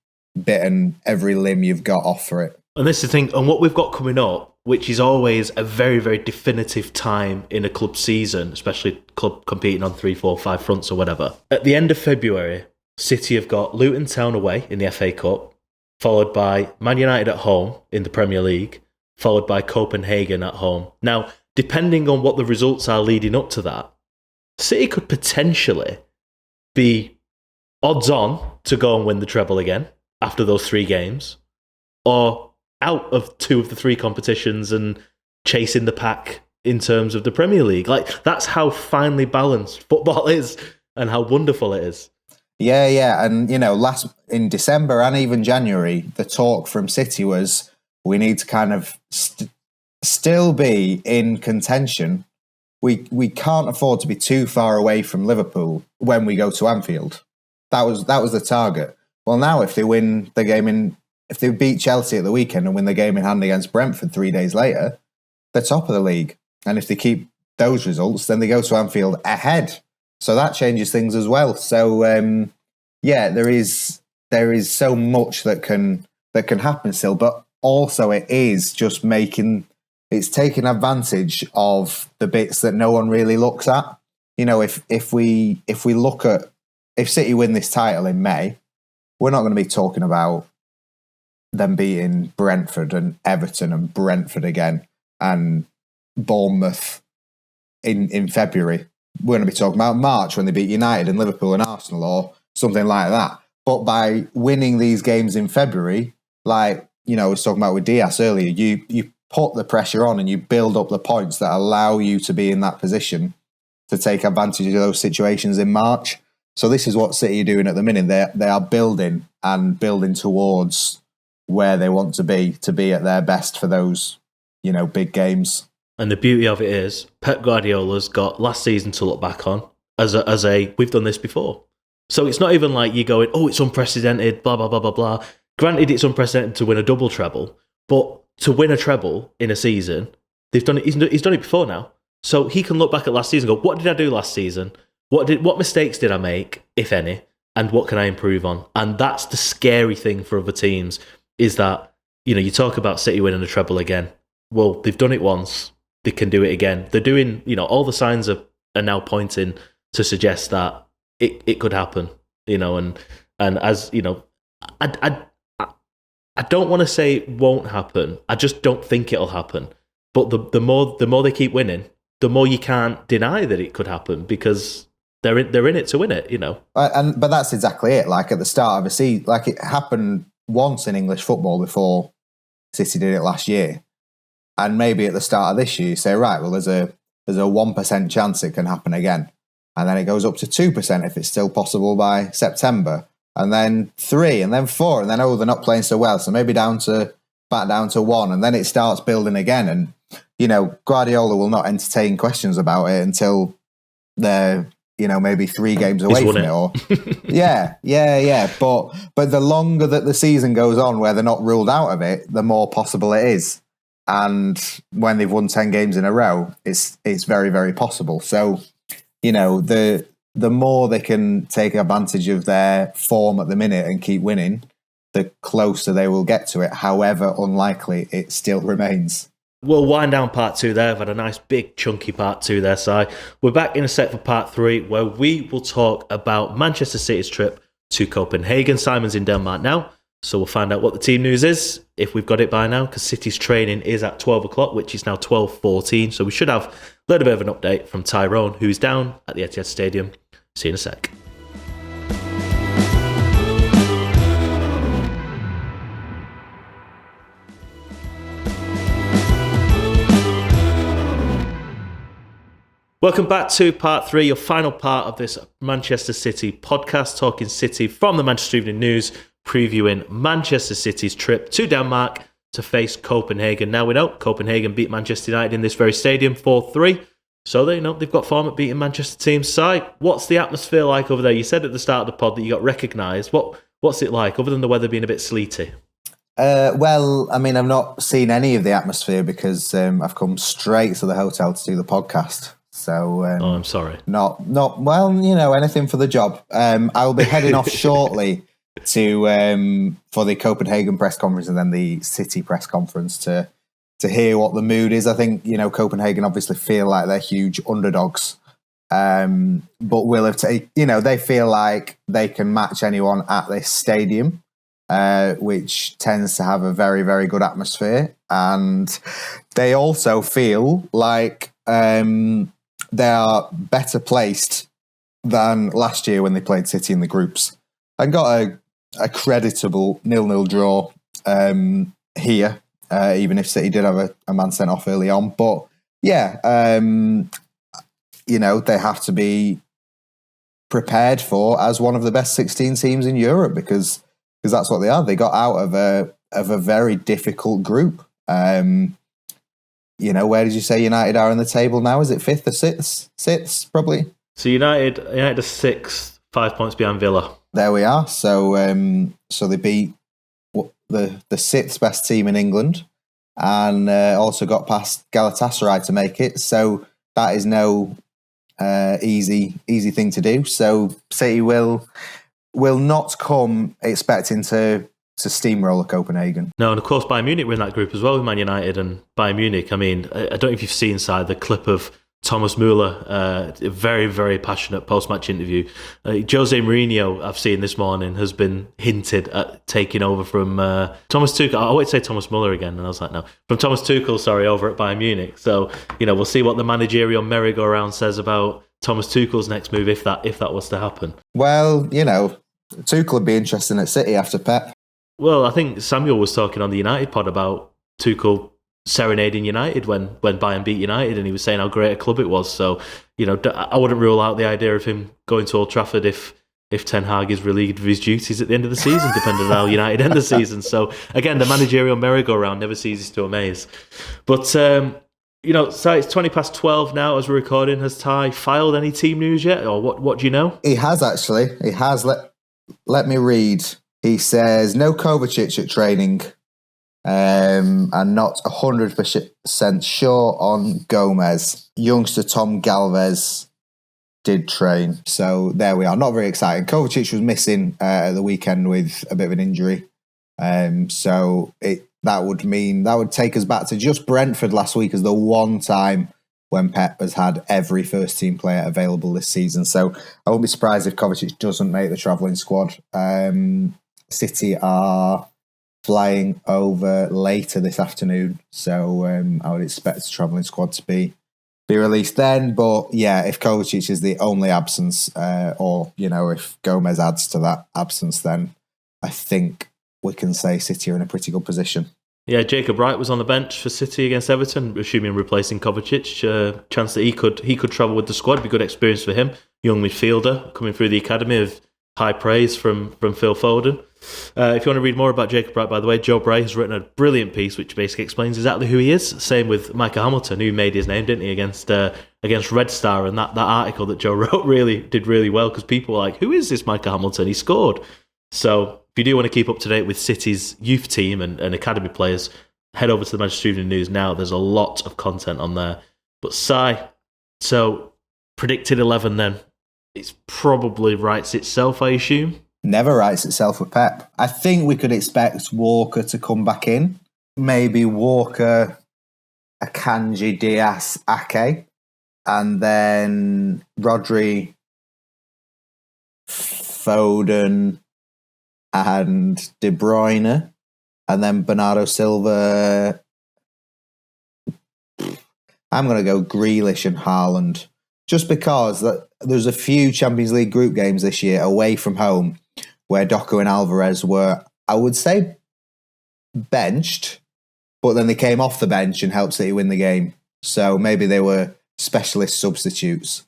bitten every limb you've got off for it. And this is the thing, and what we've got coming up, which is always a very, very definitive time in a club season, especially club competing on 3, 4, 5 fronts or whatever. At the end of February, City have got Luton Town away in the FA Cup, followed by Man United at home in the Premier League, followed by Copenhagen at home. Now, depending on what the results are leading up to that, City could potentially be odds on to go and win the treble again after those 3 games, or out of 2 of the 3 competitions and chasing the pack in terms of the Premier League. Like, that's how finely balanced football is and how wonderful it is. Yeah. And, in December and even January, the talk from City was we need to kind of still be in contention. We can't afford to be too far away from Liverpool when we go to Anfield. That was the target. Well, now if they win the game if they beat Chelsea at the weekend and win the game in hand against Brentford 3 days later, they're top of the league. And if they keep those results, then they go to Anfield ahead. So that changes things as well. So there is so much that can happen still, but also it is just it's taking advantage of the bits that no one really looks at. If we look at, if City win this title in May, we're not going to be talking about them beating Brentford and Everton and Brentford again and Bournemouth in February. We're going to be talking about March when they beat United and Liverpool and Arsenal or something like that. But by winning these games in February, like, I was talking about with Diaz earlier, you put the pressure on and you build up the points that allow you to be in that position to take advantage of those situations in March. So this is what City are doing at the minute. They are building towards where they want to be at their best for those, big games. And the beauty of it is Pep Guardiola's got last season to look back on as a we've done this before. So it's not even like you're going, oh, it's unprecedented, blah, blah, blah, blah, blah. Granted, it's unprecedented to win a double treble, but to win a treble in a season, they've done it. He's done it before now. So he can look back at last season and go, what did I do last season? What mistakes did I make, if any? And what can I improve on? And that's the scary thing for other teams, is that, you talk about City winning a treble again. Well, they've done it once. They can do it again. They're doing, all the signs are now pointing to suggest that it could happen, and as, I don't want to say it won't happen. I just don't think it'll happen. But the more they keep winning, the more you can't deny that it could happen, because they're in it to win it, But that's exactly it. Like at the start of a season, like it happened once in English football before City did it last year, and maybe at the start of this year you say, right, well, there's a 1% chance it can happen again, and then it goes up to 2% if it's still possible by September, and then 3, and then 4, and then they're not playing so well, so maybe back down to 1, and then it starts building again. And Guardiola will not entertain questions about it until they're maybe 3 games away from it. Or yeah. But the longer that the season goes on where they're not ruled out of it, the more possible it is. And when they've won 10 games in a row, it's very, very possible. So, the more they can take advantage of their form at the minute and keep winning, the closer they will get to it, however unlikely it still remains. We'll wind down part 2 there. I've had a nice big chunky part 2 there, Si. We're back in a sec for part 3, where we will talk about Manchester City's trip to Copenhagen. Simon's in Denmark now, So we'll find out what the team news is, if we've got it by now, because City's training is at 12 o'clock, which is now 12:14. So we should have a little bit of an update from Tyrone, who's down at the Etihad Stadium. See you in a sec. Welcome back to part 3, your final part of this Manchester City podcast, talking City from the Manchester Evening News, previewing Manchester City's trip to Denmark to face Copenhagen. Now we know Copenhagen beat Manchester United in this very stadium 4-3, so they know they've got form at beating Manchester teams. Si, what's the atmosphere like over there? You said at the start of the pod that you got recognised. What's it like, other than the weather being a bit sleety? Well, I mean, I've not seen any of the atmosphere because I've come straight to the hotel to do the podcast. So, I'm sorry. Not well, anything for the job. I will be heading off shortly to for the Copenhagen press conference and then the City press conference to hear what the mood is. I think Copenhagen obviously feel like they're huge underdogs, but will have they feel like they can match anyone at this stadium, which tends to have a very, very good atmosphere, and they also feel like they are better placed than last year when they played City in the groups and got a creditable 0-0 draw here, even if City did have a man sent off early on. But yeah, they have to be prepared for as one of the best 16 teams in Europe because that's what they are. They got out of a very difficult group. Where did you say United are in the table now? Is it 5th or 6th? 6th, probably. So United are 6th, 5 points behind Villa. There we are. So they beat the 6th best team in England and also got past Galatasaray to make it. So that is no easy thing to do. So City will not come expecting to steamroller Copenhagen. No, and of course Bayern Munich were in that group as well with Man United and Bayern Munich. I mean, I don't know if you've seen, Si, the clip of Thomas Müller, a very, very passionate post-match interview. Jose Mourinho, I've seen this morning, has been hinted at taking over from Thomas Tuchel. I won't say Thomas Müller again, and I was like, no. From Thomas Tuchel, over at Bayern Munich. So, we'll see what the managerial merry-go-round says about Thomas Tuchel's next move if that was to happen. Well, Tuchel would be interesting at City after Pep. Well, I think Samuel was talking on the United pod about Tuchel serenading United when Bayern beat United, and he was saying how great a club it was. So, I wouldn't rule out the idea of him going to Old Trafford if Ten Hag is relieved of his duties at the end of the season, depending on how United end the season. So, again, the managerial merry-go-round never ceases to amaze. But, so it's 20 past 12 now as we're recording. Has Ty filed any team news yet, or what do you know? He has, actually. He has. Let me read. He says, no Kovacic at training and not 100% sure on Gomez. Youngster Tom Galvez did train. So there we are. Not very exciting. Kovacic was missing at the weekend with a bit of an injury. So that would take us back to just Brentford last week as the one time when Pep has had every first team player available this season. So I won't be surprised if Kovacic doesn't make the travelling squad. City are flying over later this afternoon, so I would expect the travelling squad to be released then. But yeah, if Kovacic is the only absence, or if Gomez adds to that absence, then I think we can say City are in a pretty good position. Yeah, Jacob Wright was on the bench for City against Everton, assuming replacing Kovacic. Chance that he could travel with the squad, be good experience for him. Young midfielder coming through the academy of high praise from Phil Foden. If you want to read more about Jacob Wright, by the way, Joe Bray has written a brilliant piece which basically explains exactly who he is. Same with Micah Hamilton, who made his name, didn't he, against Red Star, and that article that Joe wrote did really well because people were like, who is this Micah Hamilton? He scored. So if you do want to keep up to date with City's youth team and academy players, head over to the Manchester Evening News now. There's a lot of content on there. But so predicted 11 then. It probably writes itself, I assume. Never writes itself with Pep. I think we could expect Walker to come back in. Maybe Walker, Akanji, Diaz, Ake, and then Rodri, Foden, and De Bruyne, and then Bernardo Silva. I'm going to go Grealish and Haaland, just because there's a few Champions League group games this year away from home where Doku and Alvarez were, I would say, benched, but then they came off the bench and helped City win the game. So maybe they were specialist substitutes.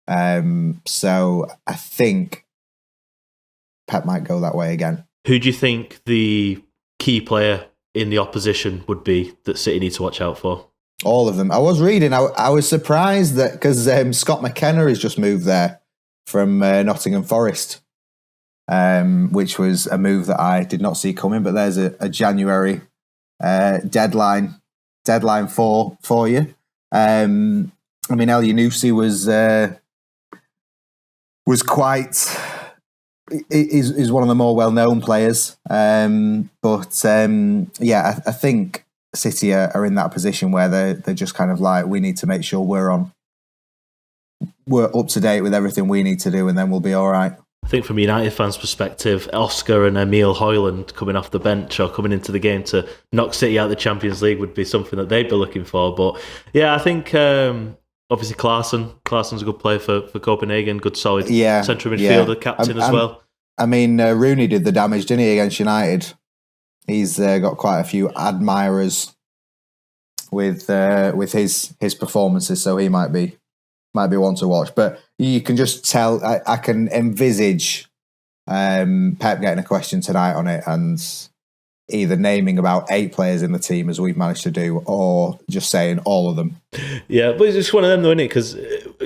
So I think Pep might go that way again. Who do you think the key player in the opposition would be that City need to watch out for? All of them. I was reading. I was surprised that because Scott McKenna has just moved there from Nottingham Forest, which was a move that I did not see coming. But there's a January deadline for you. I mean, El Yunusi was quite is one of the more well-known players. But I think City are in that position where they're just kind of like, we need to make sure we're up to date with everything we need to do, and then we'll be all right. I think from a United fans' perspective, Oscar and Emile Højlund coming off the bench or coming into the game to knock City out of the Champions League would be something that they'd be looking for. But yeah, I think obviously Klaasen's a good player for Copenhagen, good solid central midfielder, captain as well. I mean, Rooney did the damage, didn't he, against United? He's got quite a few admirers with his performances, so he might be one to watch. But you can just tell, I can envisage Pep getting a question tonight on it and either naming about 8 players in the team, as we've managed to do, or just saying all of them. Yeah, but it's just one of them, though, isn't it? Because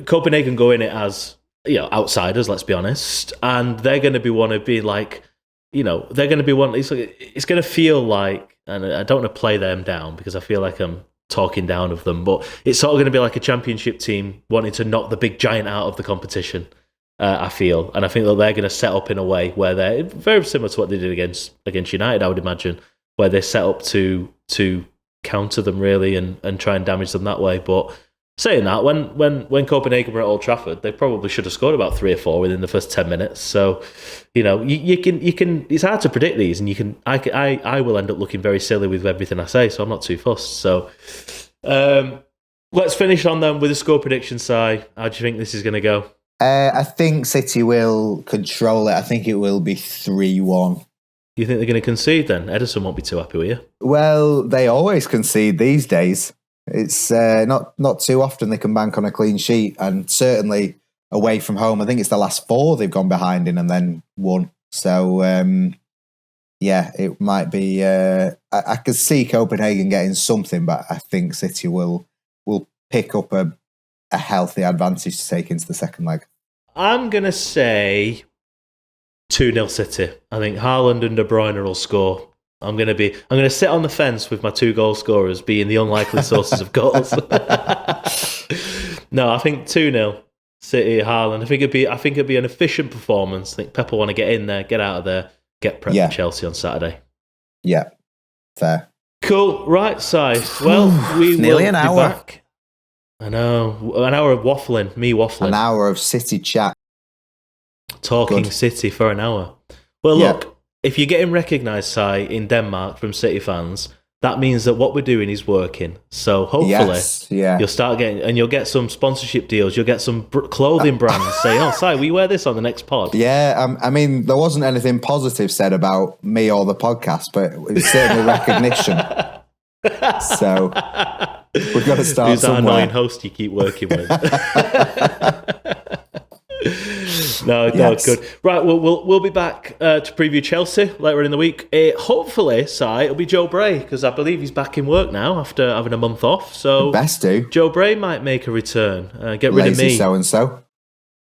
Copenhagen go in it as outsiders, let's be honest, and they're going to be one of being like, they're going to be one. It's going to feel like, and I don't want to play them down because I feel like I'm talking down of them, but it's sort of going to be like a championship team wanting to knock the big giant out of the competition. I feel, and I think that they're going to set up in a way where they're very similar to what they did against United. I would imagine, where they set up to counter them really and try and damage them that way. But saying that, when Copenhagen were at Old Trafford, they probably should have scored about 3 or 4 within the first 10 minutes. So, you can. It's hard to predict these, and I will end up looking very silly with everything I say. So I'm not too fussed. So, let's finish on them with a score prediction. Si, how do you think this is going to go? I think City will control it. I think it will be 3-1. You think they're going to concede then? Ederson won't be too happy with you. Well, they always concede these days. It's not too often they can bank on a clean sheet, and certainly away from home. I think it's the last 4 they've gone behind in and then won. So, it might be... I could see Copenhagen getting something, but I think City will pick up a healthy advantage to take into the second leg. I'm going to say 2-0 City. I think Haaland and De Bruyne will score. I'm going to sit on the fence with my 2 goal scorers being the unlikely sources of goals. No, I think 2-0 City, Haaland. I think it'd be an efficient performance. I think Pep will want to get in there, get out of there, get prepped for Chelsea on Saturday. Yeah, fair. Cool. Right, Si. Well, we will nearly an be hour. Back. I know. An hour of waffling. Me waffling. An hour of City chat. Talking Good. City for an hour. Well, look, if you're getting recognised, Si, in Denmark from City fans, that means that what we're doing is working. So hopefully you'll start getting, and you'll get some sponsorship deals. You'll get some clothing brands say, "Oh, Si, we wear this on the next pod." Yeah, I mean, there wasn't anything positive said about me or the podcast, but it's certainly recognition. So we've got to start Who's somewhere. that annoying host you keep working with? No, good. Right, we'll be back to preview Chelsea later in the week. Hopefully, Si, it'll be Joe Bray, because I believe he's back in work now after having a month off. So best do. Joe Bray might make a return. Get rid of me. So-and-so.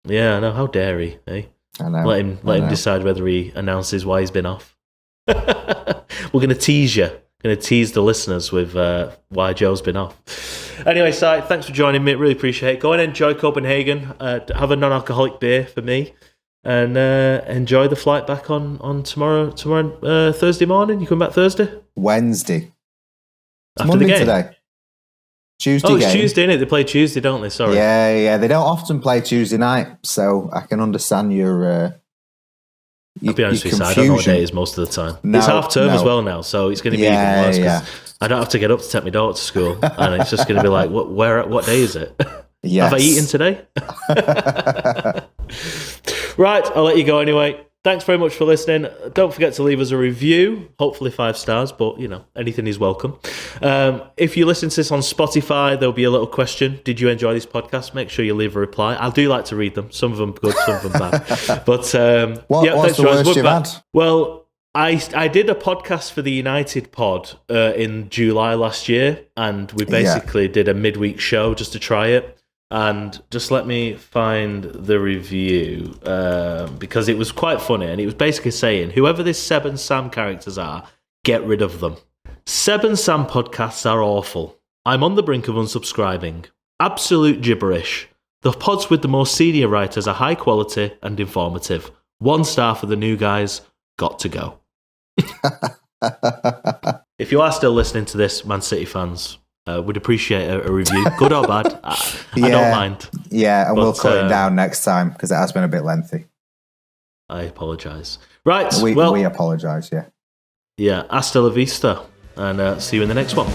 Yeah, I know. How dare he? Eh? I know. Let him decide whether he announces why he's been off. We're going to tease you. Going to tease the listeners with why Joe's been off. Anyway, Si, thanks for joining me. Really appreciate it. Go and enjoy Copenhagen. Have a non-alcoholic beer for me, and enjoy the flight back on tomorrow. Thursday morning. You come back Thursday? Wednesday. After Monday the game today. Tuesday. Oh, it's game. Tuesday, innit? They play Tuesday, don't they? Sorry. Yeah. They don't often play Tuesday night, so I can understand your I'll be honest with you, I don't know what day it is most of the time. No, it's half term as well now, so it's going to be even worse. Yeah. I don't have to get up to take my daughter to school, and it's just going to be like, what day is it? Yes. Have I eaten today? Right, I'll let you go anyway. Thanks very much for listening. Don't forget to leave us a review, hopefully 5 stars, but, anything is welcome. If you listen to this on Spotify, there'll be a little question. Did you enjoy this podcast? Make sure you leave a reply. I do like to read them. Some of them good, some of them bad. But, what's the worst you've had? Well, I did a podcast for the United pod in July last year, and we basically did a midweek show just to try it. And just let me find the review, because it was quite funny. And it was basically saying, whoever this Seb and Sam characters are, get rid of them. Seb and Sam podcasts are awful. I'm on the brink of unsubscribing. Absolute gibberish. The pods with the most senior writers are high quality and informative. 1 star for the new guys. Got to go. If you are still listening to this, Man City fans, would appreciate a review, good or bad. I don't mind. Yeah, and we'll cut it down next time because it has been a bit lengthy. I apologise. Right, we apologise. Yeah. Hasta la vista, and see you in the next one.